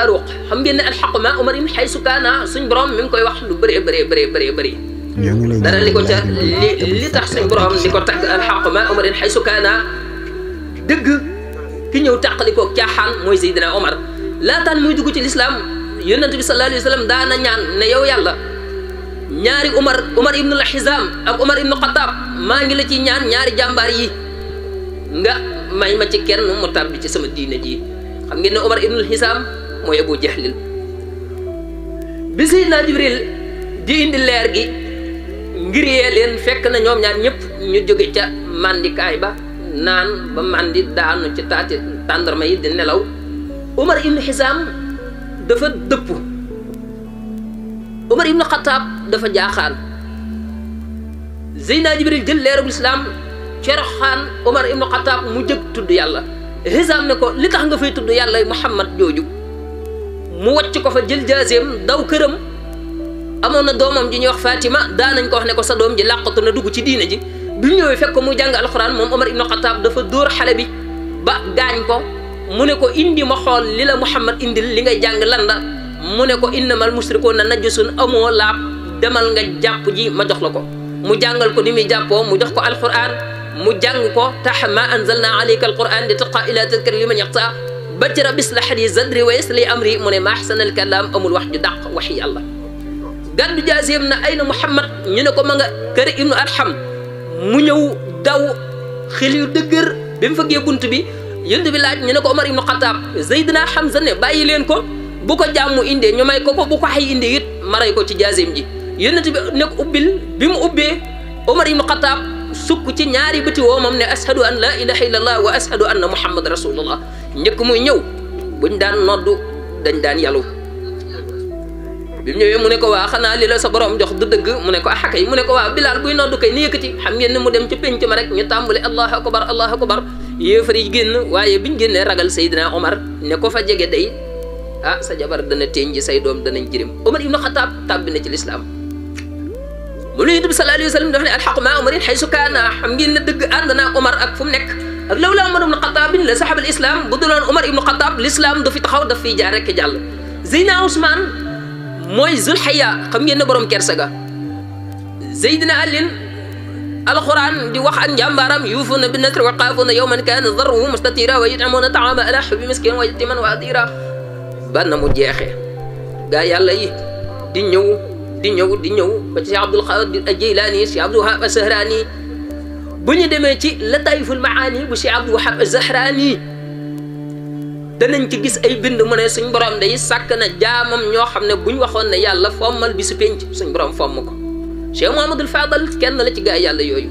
Faruq xam ngeen ne alxaq ma Umar ibn xaysu kaana suñ borom mi ngi koy wax lu bëree dara li ko ca li tax suñ borom di ko tagg alxaq ma Umar ibn xaysu kaana dëgg ki ñëw tàqalikoo caaxaan mooy Seydina Omar laataan muy dugg ci lislaam yonent bi sallallahu alayhi wa sallam daana ñaan ne yow yàlla ñaari Umar ibn al-Hizam ak Umar ibn Khattab maa ngi la ci ñaan ñaari jàmbaar yi nga may ma ci kenn mu tàbbi ci sama diine ji xam ngeen ne Umar ibn al-Hizam mooy Abu Jahlil bi Seydina Jibril di indi leer gi ngir yee leen fekk na ñoom ñaar ñëpp ñu jóge ca mandikaay ba naan ba mandi daanu ci taati tàndarma yi di nelaw Umar ibn Hizam dafa dëpp Umar ibn Khattab dafa jaaxaan Seydina Jibril jël leerul islam coroxaan Umar ibn Khattab mu jëg tudd yàlla Hizam ne ko li tax nga fay tudd yàlla Muhammad jooju mu wàcc ko fa jël jaaseem daw këram amoon na doomam ji ñuy wax Fatima daanañ ko wax ne ko sa doom ji làqatu na dugg ci diine ji bi mu ñëwee fekk ko muy jàng alxuraan moom Umar ibn Khattab dafa dóor xale bi ba gaañ ko mu ne ko indi ma xool li la Muhammad indil li ngay jàng lan la mu ne ko innamal musrikuuna najsun amoo laab demal nga jàpp ji ma jox la ko mu jàngal ko ni muy jàppoo mu jox ko alxuraan mu jàng ko tax ma anzalna alayka alquran li taqa ila tadkir liman yaxta ba ci rabis la xadi zadri wa yasli amri mu ne ma ahsanal kalaam amul wax ju dàq waxi yàlla gàddu jaaseem na ay na Muhammad ñu ne ko ma nga kër ibnu Arham mu ñëw daw xel yu dëggër bi mu fëggee bunt bi yënd bi laaj ñu ne ko Omar ibnu Khattab Seydina Hamza ne bàyyi leen ko bu ko jàmm indee ñu may ko bu ko xay indee it maray ko ci jaaseem ji yënnati bi ne ko ubbil bi mu ubbee Omar ibnu Khattab sukk ci ñaari bëti woomam ne ashadu an la ilaha illallah wa ashadu anna Muhammad rasulullah njëkk muy ñëw buñ daan noddu dañ daan yalu bi mu ñëwee mu ne ko waa xanaa li la sa borom jox du dëgg mu ne ko ah kay mu ne ko waa Bilaal buy noddu kay ni yëkkati xam ngeen ne mu dem ci penc ma rek ñu tàmbali allahu akbar yéefar yi génn waaye biñ génnee ragal Seydina Omar ne ko fa jege day ah sa jabar dana teeñ ji say doom danañ jirim Omar ibnu Khattab tàbbi na ci lislaam mu lu Yonent bi sallallahu alayhi wa sallam dafa ne alxaq maa Omarin xaysu kaana xam ngeen ne dëgg ànd naa Omar ak fu mu nekk ak lawla Omar ibnu Khattab la saxabal islam bu duloon Omar ibnu Khattab l'islam du fi taxaw daf fiy jaar rek jàll Seydina Ousmane mooy Zulhayya xam ngeen ne borom kersa ga Seydina Alin alquran di wax ak njàmbaaram yuufuuna bin nasri wa xaafuuna yawman kaana darruhu mustatira wa yut'imuuna ta'aama ala hubbi miskiin wa yatiiman wa asiira ba na mu jeexee gaa yàlla yi di ñëw ba ci Cheikh Abdul Qadir Jeylaani Cheikh Abdul Wahab As-Sahraani bu ñu demee ci Lataiful Maani bu Cheikh Abdul Wahab As-Sahraani danañ ci gis ay bind mu ne suñ borom day sàkk na jaamam ñoo xam ne buñ waxoon ne yàlla fommal bi su penc suñ borom fomm ko Cheikh Mouhamadul Fadal kenn la ci gaa yàlla yooyu